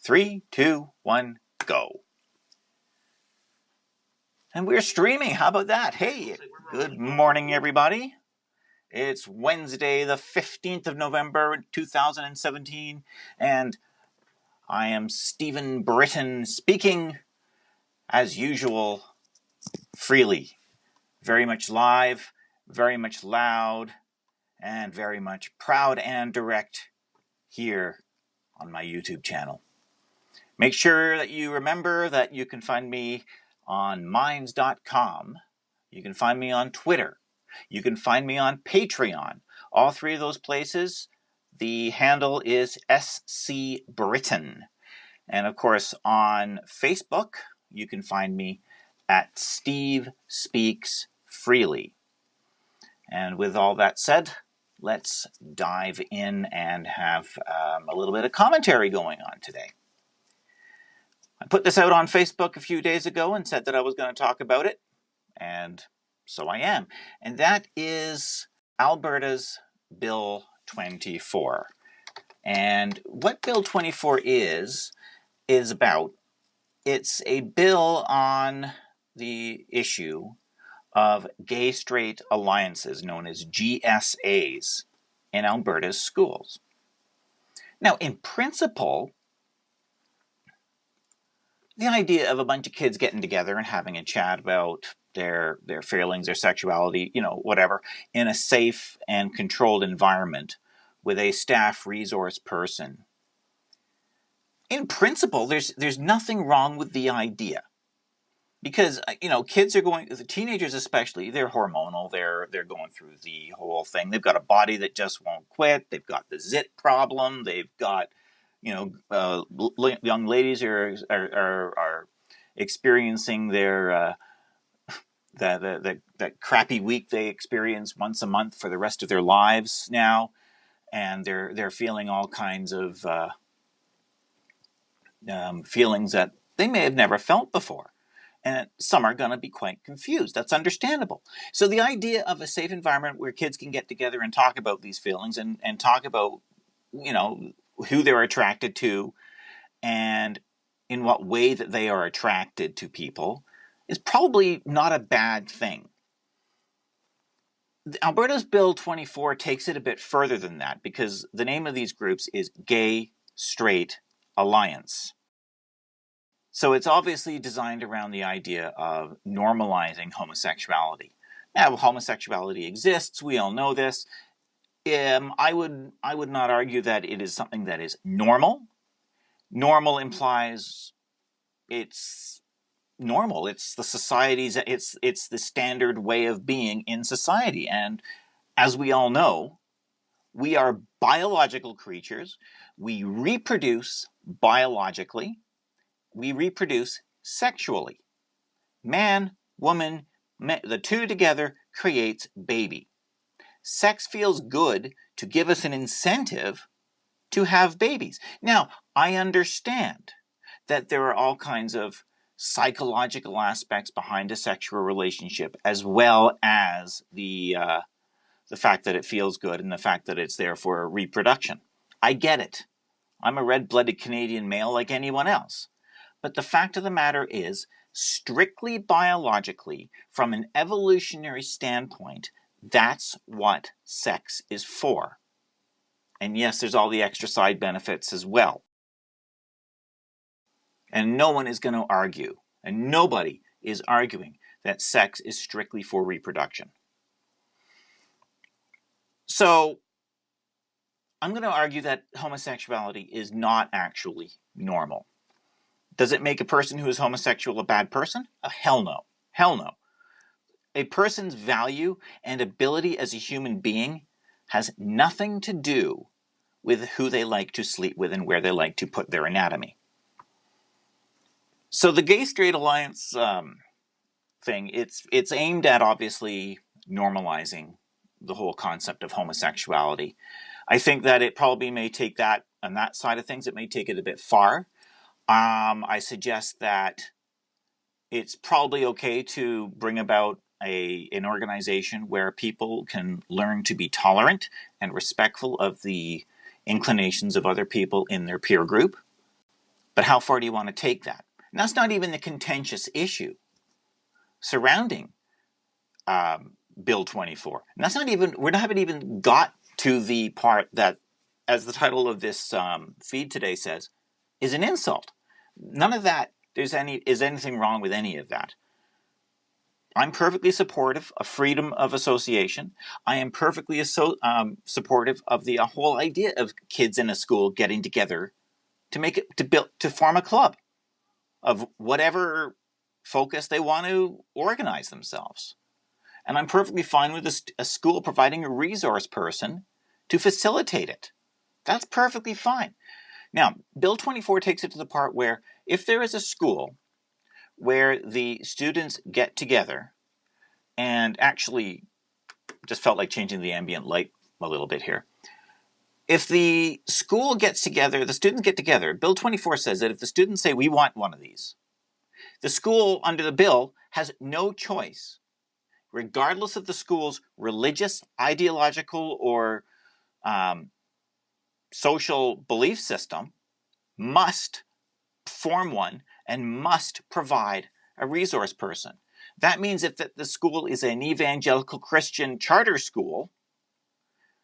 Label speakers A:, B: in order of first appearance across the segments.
A: 3, 2, 1, go. And we're streaming. How about that? Hey, good morning, everybody. It's Wednesday, the 15th of November, 2017, and I am Stephen Britton speaking, as usual, freely. Very much live, very much loud, and very much proud and direct here on my YouTube channel. Make sure that you remember that you can find me on minds.com. You can find me on Twitter. You can find me on Patreon. All three of those places, the handle is SC Britain. And of course, on Facebook, you can find me at Steve Speaks Freely. And with all that said, let's dive in and have a little bit of commentary going on today. I put this out on Facebook a few days ago and said that I was going to talk about it, and so I am. And that is Alberta's Bill 24. And what Bill 24 is about, it's a bill on the issue of gay-straight alliances, known as GSAs, in Alberta's schools. Now, in principle, the idea of a bunch of kids getting together and having a chat about their feelings, their sexuality, whatever, in a safe and controlled environment with a staff resource person. In principle, there's nothing wrong with the idea. Because, kids are the teenagers especially, they're hormonal, they're going through the whole thing. They've got a body that just won't quit, they've got the zit problem, they've got, young ladies are experiencing their that crappy week they experience once a month for the rest of their lives now, and they're feeling all kinds of feelings that they may have never felt before. And some are going to be quite confused. That's understandable. So the idea of a safe environment where kids can get together and talk about these feelings and talk about, who they're attracted to and in what way that they are attracted to people is probably not a bad thing. Alberta's Bill 24 takes it a bit further than that because the name of these groups is Gay Straight Alliance. So it's obviously designed around the idea of normalizing homosexuality. Now, homosexuality exists. We all know this. I would not argue that it is something that is normal. Normal implies it's normal. It's the society's. It's the standard way of being in society. And as we all know, we are biological creatures. We reproduce biologically. We reproduce sexually. Man, woman, the two together creates baby. Sex feels good to give us an incentive to have babies. Now, I understand that there are all kinds of psychological aspects behind a sexual relationship, as well as the fact that it feels good and the fact that it's there for reproduction. I get it. I'm a red-blooded Canadian male like anyone else. But the fact of the matter is, strictly biologically, from an evolutionary standpoint, that's what sex is for. And yes, there's all the extra side benefits as well. And no one is going to argue, and nobody is arguing, that sex is strictly for reproduction. So, I'm going to argue that homosexuality is not actually normal. Does it make a person who is homosexual a bad person? Hell no. Hell no. A person's value and ability as a human being has nothing to do with who they like to sleep with and where they like to put their anatomy. So the Gay-Straight Alliance thing, it's aimed at obviously normalizing the whole concept of homosexuality. I think that it probably may take that, on that side of things, it may take it a bit far. I suggest that it's probably okay to bring about an organization where people can learn to be tolerant and respectful of the inclinations of other people in their peer group. But how far do you want to take that? And that's not even the contentious issue surrounding Bill 24. And that's not even, we haven't even got to the part that, as the title of this feed today says, is an insult. None of that is anything wrong with any of that. I'm perfectly supportive of freedom of association. I am perfectly supportive of the whole idea of kids in a school getting together to form a club of whatever focus they want to organize themselves. And I'm perfectly fine with a school providing a resource person to facilitate it. That's perfectly fine. Now, Bill 24 takes it to the part where if there is a school where the students get together, and actually just felt like changing the ambient light a little bit here. If the school gets together, the students get together, Bill 24 says that if the students say, we want one of these, the school under the bill has no choice, regardless of the school's religious, ideological, or social belief system, must form one and must provide a resource person. That means if the school is an evangelical Christian charter school,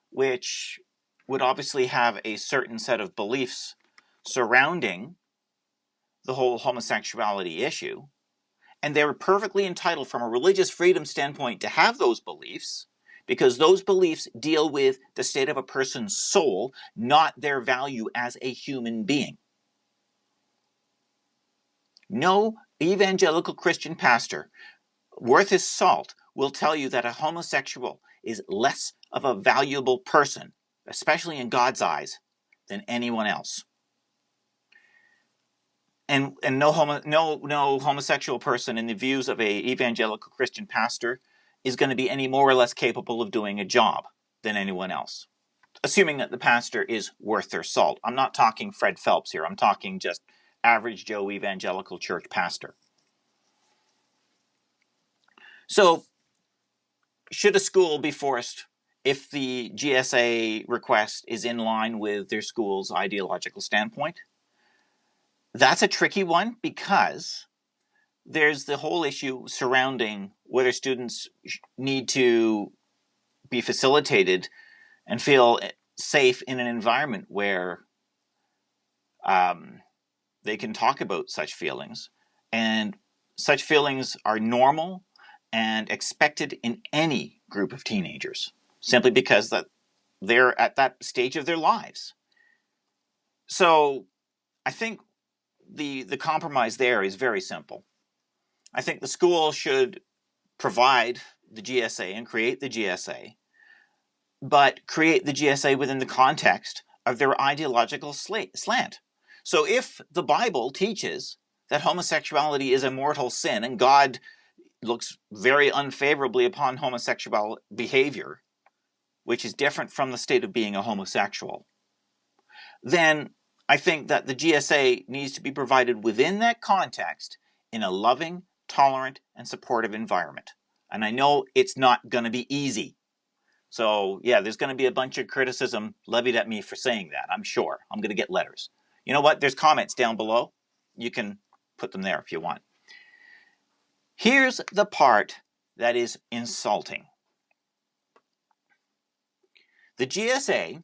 A: which would obviously have a certain set of beliefs surrounding the whole homosexuality issue, and they're perfectly entitled from a religious freedom standpoint to have those beliefs, because those beliefs deal with the state of a person's soul, not their value as a human being. No evangelical Christian pastor worth his salt will tell you that a homosexual is less of a valuable person, especially in God's eyes, than anyone else. And no homosexual person in the views of a evangelical Christian pastor is going to be any more or less capable of doing a job than anyone else, assuming that the pastor is worth their salt. I'm not talking Fred Phelps here. I'm talking just average Joe evangelical church pastor. So, should a school be forced, if the GSA request is in line with their school's ideological standpoint? That's a tricky one, because there's the whole issue surrounding whether students need to be facilitated and feel safe in an environment where they can talk about such feelings. And such feelings are normal and expected in any group of teenagers, simply because that they're at that stage of their lives. So I think the compromise there is very simple. I think the school should provide the GSA and create the GSA, but create the GSA within the context of their ideological slant. So if the Bible teaches that homosexuality is a mortal sin and God looks very unfavorably upon homosexual behavior, which is different from the state of being a homosexual, then I think that the GSA needs to be provided within that context in a loving, tolerant, and supportive environment. And I know it's not going to be easy. So, yeah, there's going to be a bunch of criticism levied at me for saying that, I'm sure. I'm going to get letters. You know what? There's comments down below. You can put them there if you want. Here's the part that is insulting. The GSA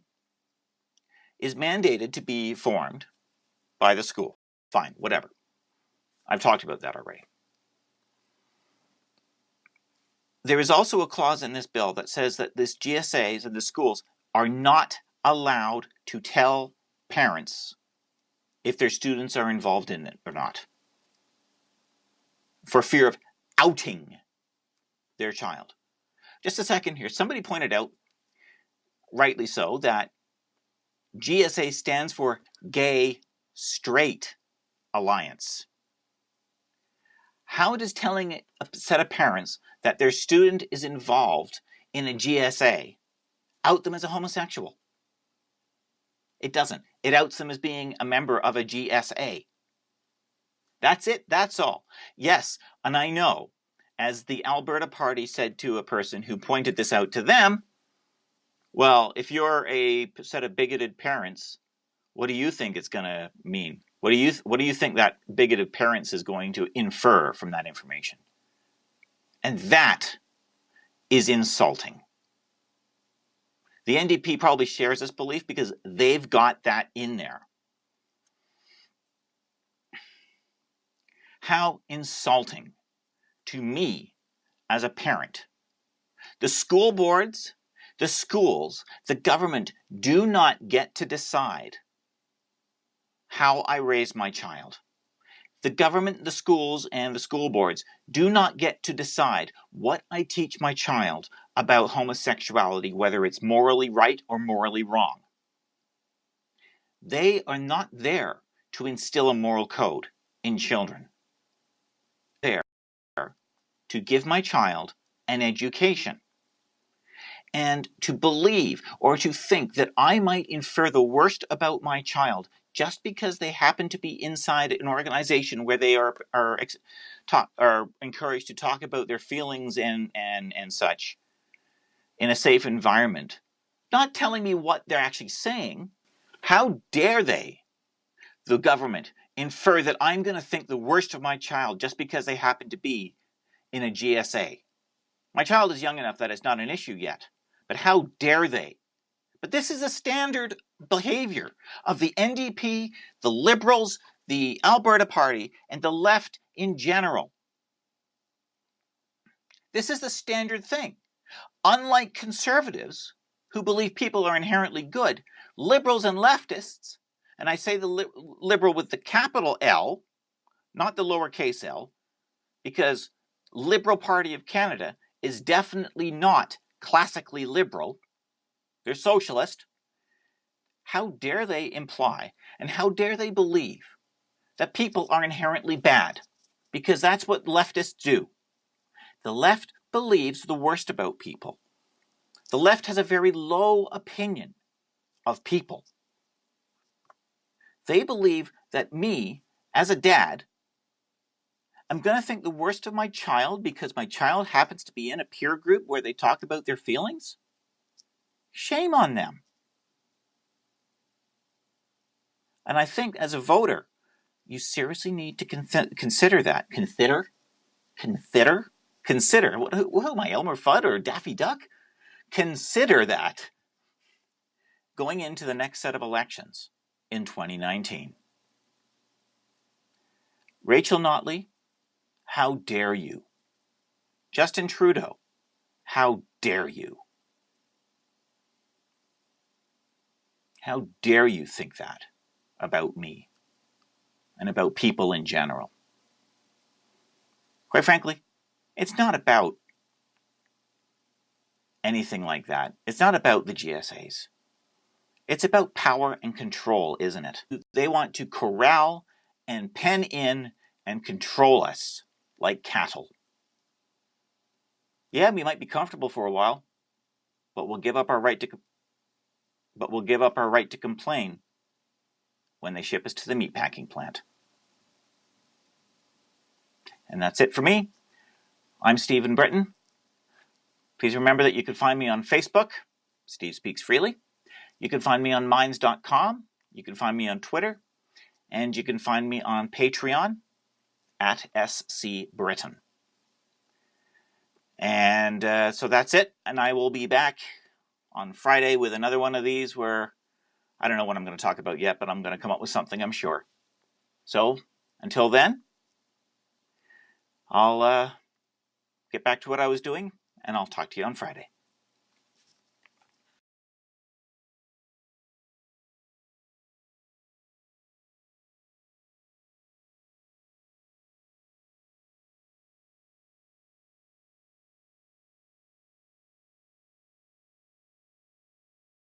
A: is mandated to be formed by the school. Fine, whatever. I've talked about that already. There is also a clause in this bill that says that this GSAs and the schools are not allowed to tell parents if their students are involved in it or not, for fear of outing their child. Just a second here. Somebody pointed out, rightly so, that GSA stands for Gay Straight Alliance. How does telling a set of parents that their student is involved in a GSA out them as a homosexual? It doesn't. It outs them as being a member of a GSA. That's it. That's all. Yes, and I know, as the Alberta Party said to a person who pointed this out to them, well, if you're a set of bigoted parents, what do you think it's going to mean What do you think that bigoted parents is going to infer from that information? And that is insulting. The NDP probably shares this belief because they've got that in there. How insulting to me as a parent. The school boards, the schools, the government do not get to decide how I raise my child. The government, the schools, and the school boards do not get to decide what I teach my child about homosexuality, whether it's morally right or morally wrong. They are not there to instill a moral code in children. They're there to give my child an education. And to believe or to think that I might infer the worst about my child just because they happen to be inside an organization where they are encouraged to talk about their feelings and such in a safe environment, not telling me what they're actually saying. How dare they, the government, infer that I'm going to think the worst of my child just because they happen to be in a GSA? My child is young enough that it's not an issue yet. But how dare they? But this is a standard behavior of the NDP, the Liberals, the Alberta Party, and the left in general. This is the standard thing. Unlike conservatives, who believe people are inherently good, liberals and leftists, and I say the liberal with the capital L, not the lowercase l, because Liberal Party of Canada is definitely not classically liberal. They're socialist. How dare they imply and how dare they believe that people are inherently bad? Because that's what leftists do. The left believes the worst about people. The left has a very low opinion of people. They believe that me, as a dad, I'm going to think the worst of my child because my child happens to be in a peer group where they talk about their feelings? Shame on them. And I think as a voter, you seriously need to consider that. Consider? Who am I, Elmer Fudd or Daffy Duck? Consider that going into the next set of elections in 2019. Rachel Notley, how dare you? Justin Trudeau, how dare you? How dare you think that about me and about people in general? Quite frankly, it's not about anything like that. It's not about the GSAs. It's about power and control, isn't it? They want to corral and pen in and control us like cattle. Yeah, we might be comfortable for a while, but we'll give up our right to complain when they ship us to the meatpacking plant. And that's it for me. I'm Stephen Britton. Please remember that you can find me on Facebook, Steve Speaks Freely. You can find me on minds.com. You can find me on Twitter. And you can find me on Patreon at SC Britton. And so that's it. And I will be back on Friday with another one of these where I don't know what I'm going to talk about yet, but I'm going to come up with something, I'm sure. So until then, I'll get back to what I was doing, and I'll talk to you on Friday.